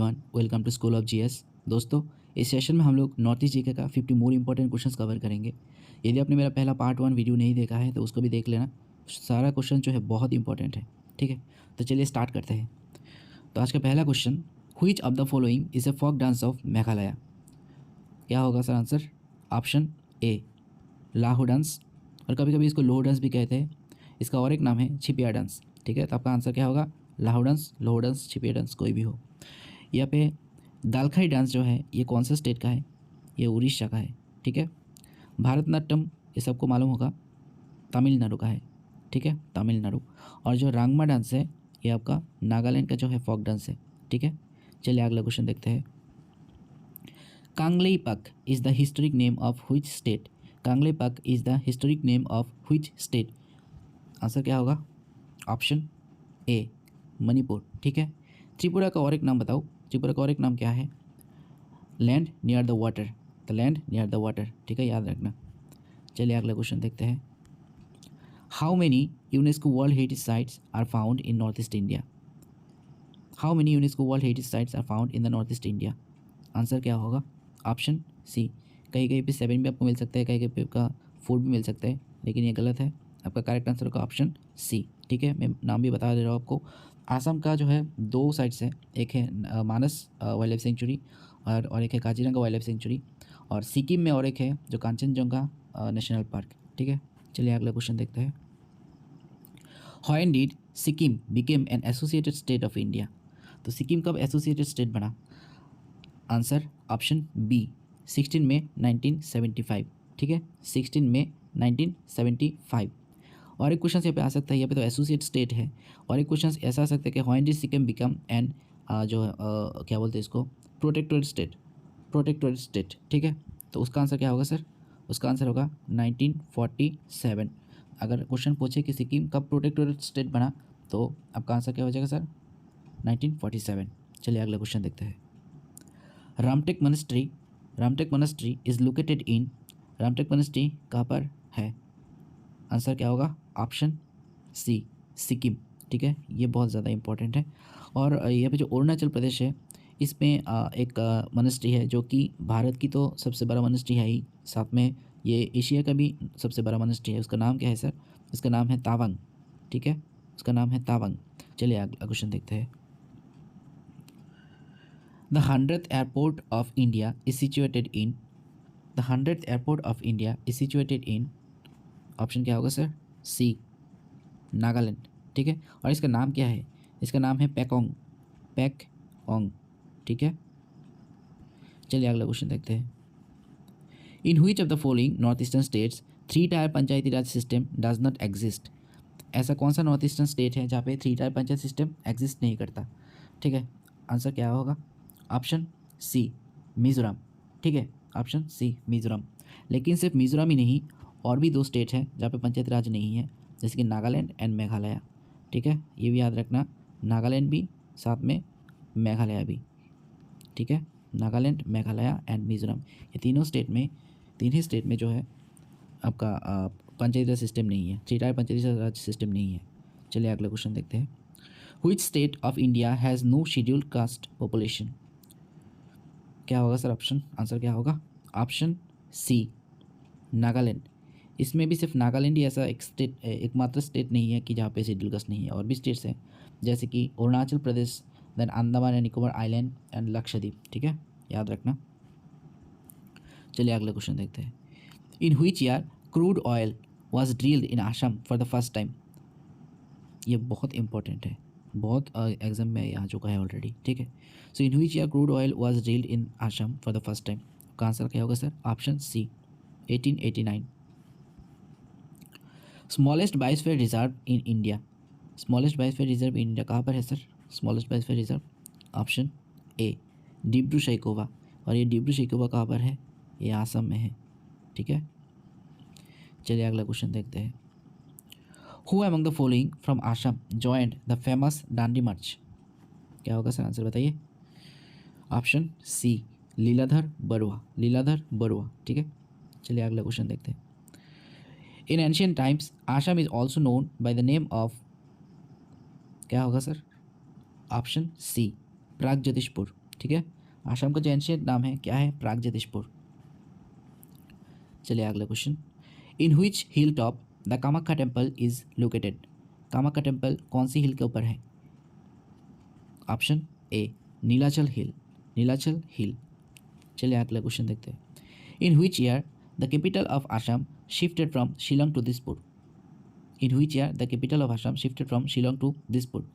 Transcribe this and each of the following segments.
Everyone, welcome to school of GS. दोस्तों, इस session में हम लोग नॉर्थ ईस्ट जीके का 50 मोर इंपॉर्टेंट क्वेश्चंस कवर करेंगे। यदि आपने मेरा पहला पार्ट 1 वीडियो नहीं देखा है तो उसको भी देख लेना। सारा क्वेश्चन जो है बहुत इंपॉर्टेंट है। ठीक है, तो चलिए स्टार्ट करते हैं। तो आज का पहला question, which of the following is a folk dance of Meghalaya? क्या होगा सर आंसर? ऑप्शन ए लाहू डांस, और कभी कभी इसको लोह डांस भी कहते हैं। इसका और एक नाम है छिपिया डांस। ठीक है, तो आपका आंसर क्या होगा? लाहू डांस, लोह डांस, छिपिया डांस, कोई भी हो। यहाँ पे दालखाई डांस जो है ये कौन सा स्टेट का है? ये उड़ीसा का है। ठीक है, भारतनाट्यम ये सबको मालूम होगा, तमिलनाडु का है। ठीक है, तमिलनाडु। और जो रांगमा डांस है ये आपका नागालैंड का जो है फोक डांस है। ठीक है, चलिए अगला क्वेश्चन देखते हैं। Kangleipak is the historic name of which state? Kangleipak is the historic name of which state? Answer क्या होगा? Option A Manipur. ठीक है, त्रिपुरा का और एक नाम बताओ। त्रिपुरा का और एक नाम क्या है? Land near the water. The land near the water. ठीक है, याद रखना। चलिए अगला क्वेश्चन देखते हैं। How many UNESCO world heritage sites are found in north east India? How many UNESCO world heritage sites are found in the north east India? Answer क्या होगा? Option C. कहीं कहीं पे 7 भी आपको मिल सकता है, कहीं कहीं पे आपका 4 भी मिल सकता है, लेकिन ये गलत है। आपका करेक्ट आंसर होगा ऑप्शन सी। ठीक है, मैं नाम भी बता दे रहा हूँ आपको। आसाम का जो है 2 साइट्स है, एक है मानस वाइल्ड लाइफ सेंचुरी और एक है काजीरंगा वाइल्ड लाइफ सेंचुरी, और सिक्किम में और एक है जो कांचनजंगा नेशनल पार्क। ठीक है, चलिए अगला क्वेश्चन देखते हैं। When did Sikkim became an associated state of India? तो सिक्किम कब एसोसिएटेड स्टेट बना? आंसर ऑप्शन बी 16 मई 1975। ठीक है, 16 मई 1975। और एक क्वेश्चन यहाँ पे आ सकता है, यहाँ पे तो एसोसिएट स्टेट है, और एक क्वेश्चन ऐसा आ सकता है कि when did Sikkim become an क्या बोलते हैं इसको, प्रोटेक्टोरेट स्टेट। Protectorate state. ठीक है, तो उसका आंसर क्या होगा सर? उसका आंसर होगा 1947। अगर क्वेश्चन पूछे कि सिक्किम कब प्रोटेक्टोरेट स्टेट बना तो आपका आंसर क्या हो जाएगा सर? 1947। चलिए अगला क्वेश्चन देखते हैं। Rumtek monastery is located in. Rumtek monastery कहाँ पर है? आंसर क्या होगा? Option C Sikkim. ठीक है, ये बहुत ज़्यादा इंपॉर्टेंट है। और यहाँ पे जो अरुणाचल प्रदेश है इसमें एक मोनेस्ट्री है जो कि भारत की तो सबसे बड़ा मोनेस्ट्री है ही, साथ में ये एशिया का भी सबसे बड़ा मोनेस्ट्री है। उसका नाम क्या है सर? इसका नाम है तावांग। ठीक है, उसका नाम है तावांग। चलिए अगला क्वेश्चन देखते हैं। The 100th airport of India is situated in। The 100th airport of India is situated in। Option क्या होगा सर? सी नागालैंड। ठीक है, और इसका नाम क्या है? इसका नाम है पैकोंग। पैकोंग। ठीक है, चलिए अगला क्वेश्चन देखते हैं। In which of the following north eastern states 3 tyre Panchayati Raj system does not exist? ऐसा कौन सा नॉर्थ ईस्टर्न स्टेट है जहाँ पे 3 टायर पंचायत सिस्टम एग्जिस्ट नहीं करता? ठीक है, आंसर क्या होगा? Option C Mizoram. ठीक है, ऑप्शन सी मिज़ोरम। लेकिन सिर्फ मिज़ोरम ही नहीं, और भी 2 स्टेट हैं जहाँ पे पंचायती राज नहीं है, जैसे कि नागालैंड एंड मेघालय। ठीक है, ये भी याद रखना, नागालैंड भी साथ में मेघालय भी। ठीक है, नागालैंड, मेघालय एंड मिज़ोरम, ये तीन ही स्टेट में जो है आपका पंचायती राज सिस्टम नहीं है, 3 टायर पंचायती राज सिस्टम नहीं है। चलिए अगला क्वेश्चन देखते हैं। Which state of India has no scheduled caste population? क्या होगा सर ऑप्शन? आंसर क्या होगा? Option C Nagaland. इसमें भी सिर्फ नागालैंड ही ऐसा एकमात्र स्टेट नहीं है कि जहाँ पे शेड्यूल कास्ट नहीं है, और भी स्टेट्स हैं जैसे कि Arunachal Pradesh, then Andaman and Nicobar island and Lakshadweep. ठीक है, याद रखना। चलिए अगला क्वेश्चन देखते हैं। In which year crude oil was drilled in Assam for the first time? ये बहुत इंपॉर्टेंट है, बहुत एग्जाम में आ चुका है ऑलरेडी। ठीक है, so in which year crude oil was drilled in Assam for the first time? का आंसर क्या होगा sir? Option C 1889। Smallest biosphere reserve in India. Smallest biosphere reserve in India कहाँ पर है sir? Smallest biosphere reserve option A Dibru Saikhowa. और ये डिब्रू सैखोवा कहाँ पर है? ये आसाम में है। ठीक है, चलिए अगला क्वेश्चन देखते हैं। Who among the following from Assam joined the famous Dandi March? क्या होगा सर? आंसर बताइए। Option C Liladhar Barua. लीलाधर बरुआ। ठीक है, चलिए अगला क्वेश्चन देखते हैं। In ancient times Assam is also known by the name of. क्या होगा सर? ऑप्शन सी प्रागज्योतिषपुर। ठीक है। आसाम का जो एंशियंट नाम है क्या है, प्रागज्योतिषपुर। चलिए अगला question, in which hill top the Kamakhya temple is located. Kamakhya temple कौन सी हिल के ऊपर है? Option A Nilachal hill, Nilachal hill. चलिए अगला क्वेश्चन देखते हैं, in which year the capital of Assam shifted from Shillong to Dispur. In which year the capital of Assam shifted from Shillong to Dispur.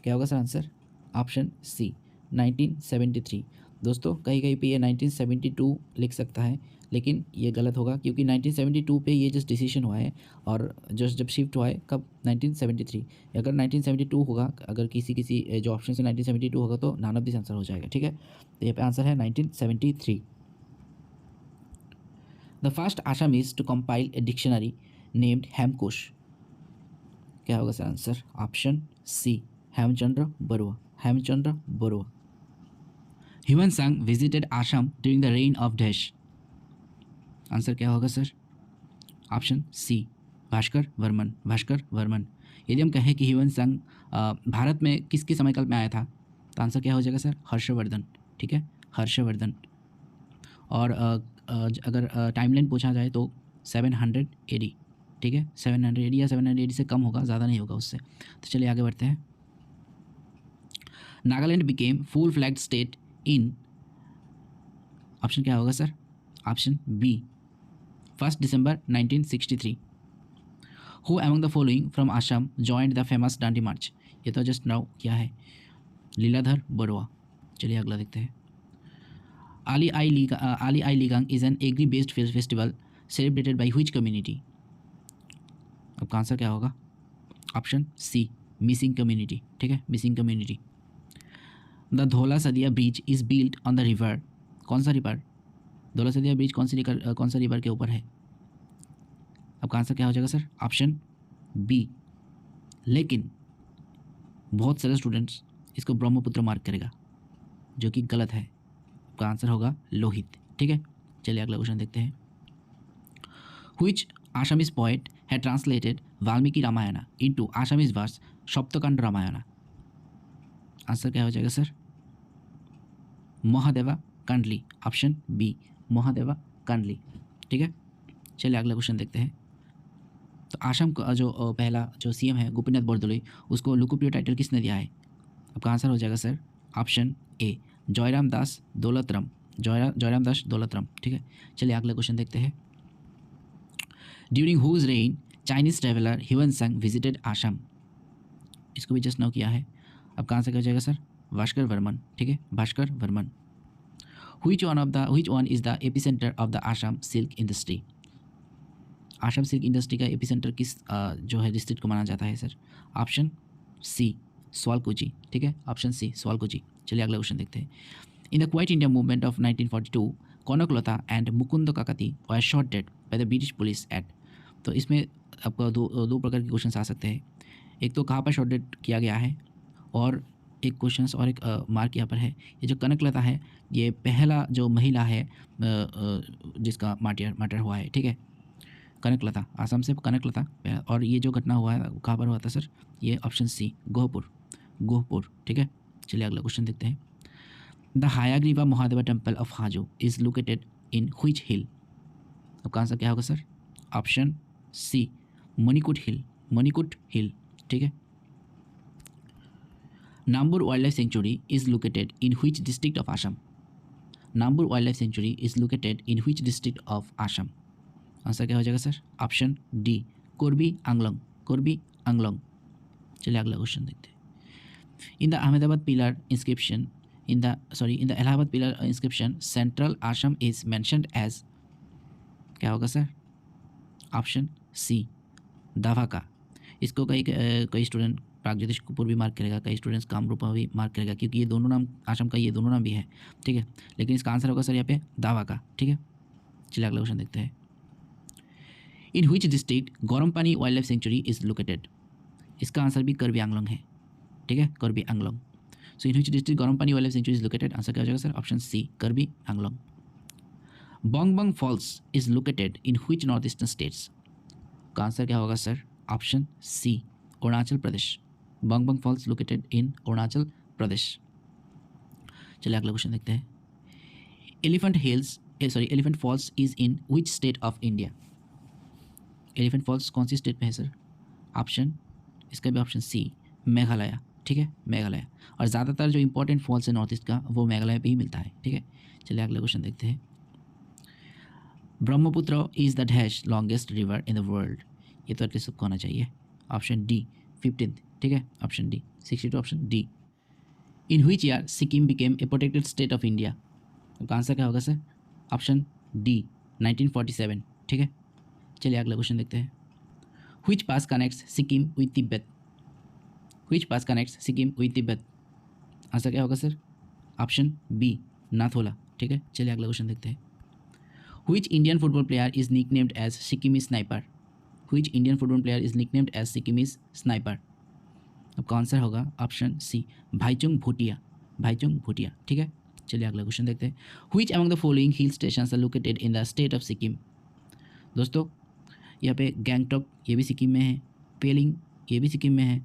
क्या होगा सर आंसर? ऑप्शन सी 1973। दोस्तों कहीं कहीं पे ये 1972 लिख सकता है, लेकिन ये गलत होगा क्योंकि 1972 पे ये जस्ट डिसीजन हुआ है और जस्ट जब शिफ्ट हुआ है कब, 1973। अगर 1972 होगा, अगर किसी किसी जो ऑप्शन से 1972 होगा तो नॉन ऑफ दिस आंसर हो जाएगा, ठीक है। तो ये पे आंसर है 1973। The first Assamese to compile a dictionary named Hemkosh. क्या होगा sir answer? Option C Hemchandra Barua, Hemchandra Barua. Hiuen Tsang visited Assam during the reign of dash. Answer क्या होगा sir? Option C Bhaskar Varman, Bhaskar Varman. यदि हम कहें कि ह्यूमन सांग भारत में किसके समयकाल में आया था, तो आंसर क्या हो जाएगा सर? हर्षवर्धन, ठीक है, हर्षवर्धन। और अगर टाइमलाइन पूछा जाए तो 700 AD, ठीक है, 700 AD या 700 AD से कम होगा, ज़्यादा नहीं होगा उससे। तो चलिए आगे बढ़ते हैं। Nagaland became full flagged state in, option क्या होगा sir? Option B 1 December 1963। Who among the following from Assam joined the famous Dandi march. ये तो जस्ट नाउ क्या है, लीलाधर बरुआ। चलिए अगला देखते हैं। Ali Aye Ligang is an agri based festival celebrated by which community. अब का आंसर क्या होगा? ऑप्शन सी मिसिंग कम्युनिटी, ठीक है, missing community. The Dhaula Sadiya bridge is built on the river. कौन सा रिवर? धौला सदिया ब्रिज कौन सा रिवर के ऊपर है? अब का आंसर क्या हो जाएगा सर? ऑप्शन बी लेकिन बहुत सारे स्टूडेंट्स इसको ब्रह्मपुत्र मार्क करेगा, जो कि गलत है। आपका आंसर होगा लोहित, ठीक है। चलिए अगला क्वेश्चन देखते हैं। Which Assamese poet had translated Valmiki Ramayana into Assamese verse Saptakanda Ramayana. Answer क्या हो जाएगा sir? Mahadeva Kandali, option B Mahadeva Kandali, ठीक है। चलिए अगला क्वेश्चन देखते हैं। तो आसाम का जो पहला जो सीएम है गोपीनाथ बोरदोलोई, उसको लोकप्रिय टाइटल किसने दिया है? आपका आंसर हो जाएगा sir option A Jairam Das Daulatram, Jairam Das Daulatram, ठीक है। चलिए अगला क्वेश्चन देखते हैं। During whose reign Chinese traveller Hiuen Tsang visited Assam. इसको भी जस्ट नाउ किया है। आपका आंसर क्या हो जाएगा सर? भास्कर वर्मन, ठीक है, Bhaskar Varman. Which one is the epicentre of the Assam silk industry. Assam silk industry का एपिसेंटर किस जो है डिस्ट्रिक्ट को माना जाता है सर? ऑप्शन सी स्वालकुची, ठीक है, ऑप्शन सी स्वालकुची। चलिए अगला क्वेश्चन देखते हैं। In the Quit India movement of 1942 Kanaklata and Mukund Kakati were shot dead by the British police at. तो इसमें आपको दो प्रकार के क्वेश्चन आ सकते हैं। एक तो कहाँ पर शॉट डेड किया गया है, और एक क्वेश्चन और एक मार्क यहाँ पर है। ये जो कनकलता है ये पहला जो महिला है जिसका मर्डर हुआ है, ठीक है, कनकलता, आसाम से कनकलता। और ये जो घटना हुआ है कहाँ पर हुआ था सर? ये ऑप्शन सी गोहपुर, गोहपुर, ठीक है। चलिए अगला क्वेश्चन देखते हैं। The Hayagriva Mahadeva temple of Hajo is located in which hill. आपका आंसर क्या होगा sir? Option C Manikut hill, Manikut hill, ठीक है। Nambor wild life sanctuary is located in which district of Assam. Nambor wild life sanctuary is located in which district of Assam. Answer क्या हो जाएगा sir? Option D Karbi Anglong, Karbi Anglong. चलिए अगला क्वेश्चन देखते हैं। In the Ahmedabad pillar inscription in the Allahabad pillar inscription central Assam is mentioned as. क्या होगा sir? Option सी दावाका। इसको कई स्टूडेंट प्रागज्योतिषपुर भी मार्क करेगा, कई स्टूडेंट्स कामरूपा भी मार्क करेगा, क्योंकि ये दोनों नाम आसाम का ये दोनों नाम भी है, ठीक है। लेकिन इसका आंसर होगा सर यहाँ पे दावाका, ठीक है। चलिए अगला क्वेश्चन देखते हैं। In which district Garampani wild life sanctuary is located. इसका आंसर भी कर्बी आंगलोंग है, ठीक है, Karbi Anglong. So in which district Garampani wild life sanctuary is located. Answer क्या हो जाएगा sir? Option C Karbi Anglong. Bongbong falls is located in which north eastern states. का आंसर क्या होगा sir? Option C Arunachal Pradesh. Bongbong falls located in Arunachal Pradesh. चलिए अगला क्वेश्चन देखते हैं। Elephant falls is in which state of India? Elephant falls कौन सी स्टेट में है सर? ऑप्शन, इसका भी ऑप्शन सी, मेघालय। ठीक है, मेघालय। और ज़्यादातर जो इंपॉर्टेंट फॉल्स है नॉर्थ ईस्ट का वो मेघालय पे ही मिलता है। ठीक है, चलिए अगला क्वेश्चन देखते हैं। Brahmaputra is the dash longest river in the world? ये तो एटलीस्ट सबको आना चाहिए। Option D 15th। ठीक है, option D 62, option D. In which year Sikkim became a protected state of India? आपका आंसर क्या होगा सर? Option D 1947। ठीक है, चलिए अगला क्वेश्चन देखते हैं। Which pass connects Sikkim with Tibet? Which pass connects Sikkim with Tibet? Answer क्या होगा सर? Option B नाथोला। ठीक है, चलिए अगला क्वेश्चन देखते हैं। Which Indian football player is nicknamed as Sikkimi sniper? Which Indian football player is nicknamed as Sikkimi sniper? आपका आंसर होगा ऑप्शन सी, भाईचुंग भूटिया। भाईचुंग भूटिया। ठीक है, चलिए अगला क्वेश्चन देखते हैं। Which among the following hill stations are located in the state of Sikkim? दोस्तों यहाँ पे गैंगटॉक ये भी सिक्किम में है, पेलिंग ये भी सिक्किम में है,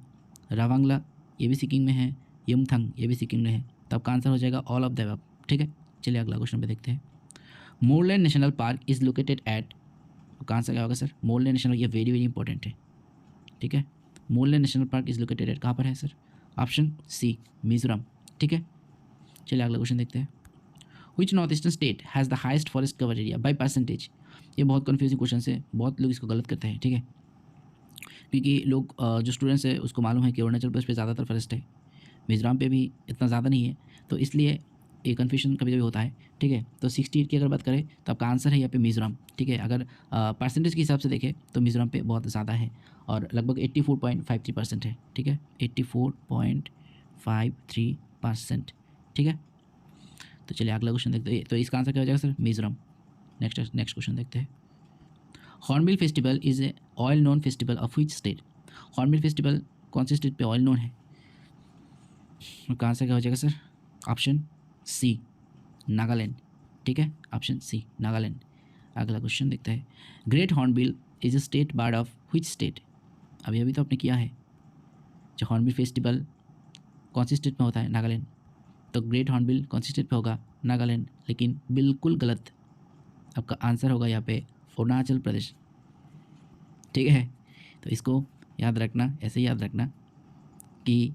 रावांगला ये भी सिक्किम में है, यमथंग ये भी सिक्किम में है। तो आपका आंसर हो जाएगा ऑल ऑफ द अबव। ठीक है, चलिए अगला क्वेश्चन पे देखते हैं। Mouling national park is located at? आपका आंसर क्या होगा सर? मोरलैंड नेशनल, ये वेरी वेरी इंपॉर्टेंट है। ठीक है, Mouling national park is located at, कहाँ पर है सर? ऑप्शन सी मिजोरम। ठीक है, चलिए अगला क्वेश्चन देखते हैं। Which north eastern state has the highest forest cover area by percentage? ये बहुत कन्फ्यूजिंग क्वेश्चन है, बहुत लोग इसको गलत करते हैं। ठीक है, क्योंकि लोग जो स्टूडेंट्स है उसको मालूम है कि अरुणाचल प्रदेश पे ज़्यादातर फॉरेस्ट है, मिजोरम पे भी इतना ज़्यादा नहीं है, तो इसलिए ये कन्फ्यूजन कभी कभी होता है। ठीक है, तो 68 की अगर बात करें तो आपका आंसर है यहाँ पे मिजोरम। ठीक है, अगर परसेंटेज के हिसाब से देखें तो मिजोरम पे बहुत ज़्यादा है और लगभग 84.53% है। ठीक है, 84.53%। ठीक है, तो चलिए अगला क्वेश्चन देखते हैं। तो इसका आंसर क्या हो जाएगा सर? मिजोरम। नेक्स्ट क्वेश्चन देखते हैं। Hornbill festival is a oil known festival of which state? Hornbill festival कौन से स्टेट पे ऑयल नोन है? उसका आंसर क्या हो जाएगा सर? Option C Nagaland. ठीक है, ऑप्शन सी नागालैंड। अगला क्वेश्चन देखते हैं। Great hornbill is a state bird of which state? अभी तो आपने किया है, जो हॉर्नबिल फेस्टिवल कौन सी स्टेट में होता है? नागालैंड। तो ग्रेट हॉर्नबिल कौन सी स्टेट पे होगा? नागालैंड। लेकिन बिल्कुल गलत, आपका आंसर होगा यहाँ पे अरुणाचल प्रदेश। ठीक है, तो इसको याद रखना, ऐसे याद रखना कि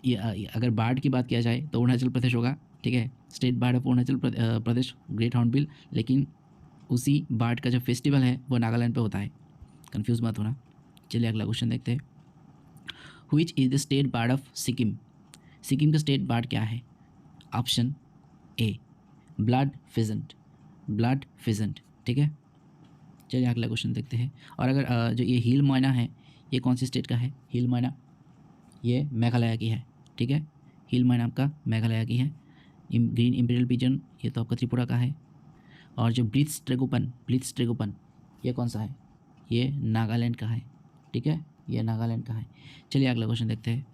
ये अगर बार्ड की बात किया जाए तो अरुणाचल प्रदेश होगा। ठीक है, state bird of Arunachal Pradesh great hornbill, लेकिन उसी बार्ड का जो फेस्टिवल है वो नागालैंड पे होता है, कंफ्यूज मत होना। चलिए अगला क्वेश्चन देखते हैं। Which is the state bird of Sikkim? Sikkim का स्टेट बार्ड क्या है? Option A blood pheasant. Blood pheasant. ठीक है, चलिए अगला क्वेश्चन देखते हैं। और अगर जो ये हिल मैना है ये कौन सी स्टेट का है? हिल मैना ये मेघालय की है। ठीक है, हिल मैना आपका मेघालय की है। ग्रीन इम्पीरियल पिजन ये तो आपका त्रिपुरा का है। और जो ब्लिट्स ट्रेगोपन ये कौन सा है? ये नागालैंड का है। ठीक है, ये नागालैंड का है। चलिए अगला क्वेश्चन देखते हैं।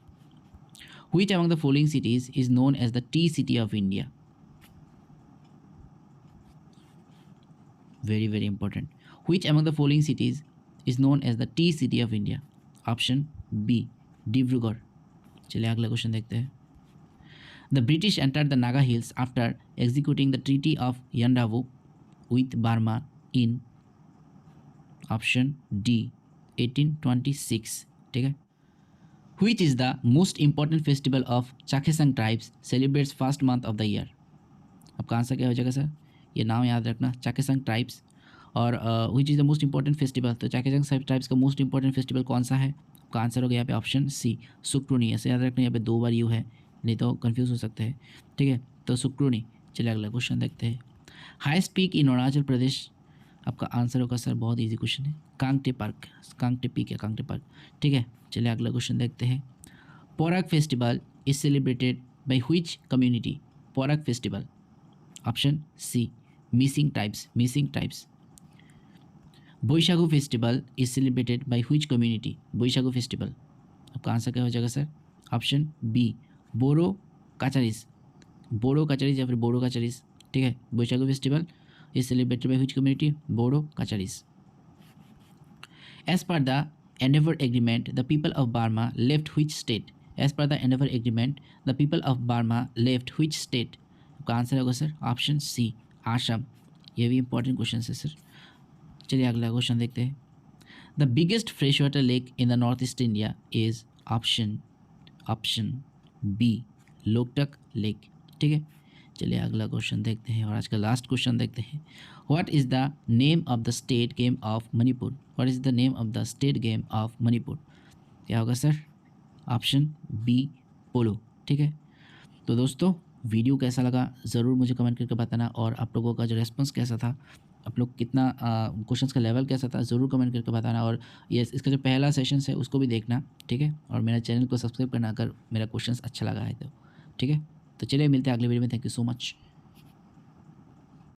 Which among the following cities is known as the tea city of India? Very very important. Which among the following cities is known as the tea city of India? Option B Dibrugarh. चलिए अगला question देखते हैं। The British entered the Naga hills after executing the treaty of Yandabo with Burma in? Option D 1826। ठीक है, which is the most important festival of Chakhesang tribes celebrates first month of the year? आपका answer क्या हो जाएगा sir? ये नाम याद रखना, चाखेसंग ट्राइब्स। और which is the most important festival, तो चाखेसंग ट्राइब्स का मोस्ट इंपॉर्टेंट फेस्टिवल कौन सा है? आपका आंसर होगा यहाँ पे ऑप्शन सी सुक्रूनी। ऐसे याद रखना, यहाँ पे 2 बार यू है, नहीं तो कंफ्यूज हो सकते हैं। ठीक है, तो सुक्रूनी। चलिए अगला क्वेश्चन देखते हैं। हाईएस्ट पीक इन अरुणाचल प्रदेश? आपका आंसर होगा सर, बहुत इजी क्वेश्चन है, कांगटे पार्क। कांगटे पीक है, कांगटे पार्क। ठीक है, चलिए अगला क्वेश्चन देखते हैं। Porag festival is celebrated by which community? Porag festival, option C Mising tribes. Bwisagu festival is celebrated by which community? Bwisagu festival, आपका आंसर क्या हो जाएगा sir? Option B Boro Kacharis या फिर बोरो काचारीज। ठीक है, Bwisagu festival is celebrated by which community? Boro Kacharis. As per the endeavour agreement the people of Burma left which state? As per the endeavour agreement the people of Burma left which state? आपका answer होगा sir option सी आसाम। ये भी important question है sir. चलिए अगला question देखते हैं। The biggest fresh water lake in the north east India is option B Loktak lake. ठीक है, चलिए अगला क्वेश्चन देखते हैं और आज का लास्ट क्वेश्चन देखते हैं। What is the name of the state game of Manipur? What is the name of the state game of Manipur? क्या होगा सर? ऑप्शन बी पोलो। ठीक है, तो दोस्तों वीडियो कैसा लगा ज़रूर मुझे कमेंट करके बताना, और आप लोगों का जो रेस्पॉन्स कैसा था, आप लोग कितना क्वेश्चंस का लेवल कैसा था, ज़रूर कमेंट करके बताना। और ये इसका जो पहला सेशन है उसको भी देखना, ठीक है, और मेरा चैनल को सब्सक्राइब करना अगर मेरा क्वेश्चंस अच्छा लगा है तो। ठीक है, तो चलिए मिलते हैं अगले वीडियो में। Thank you so much.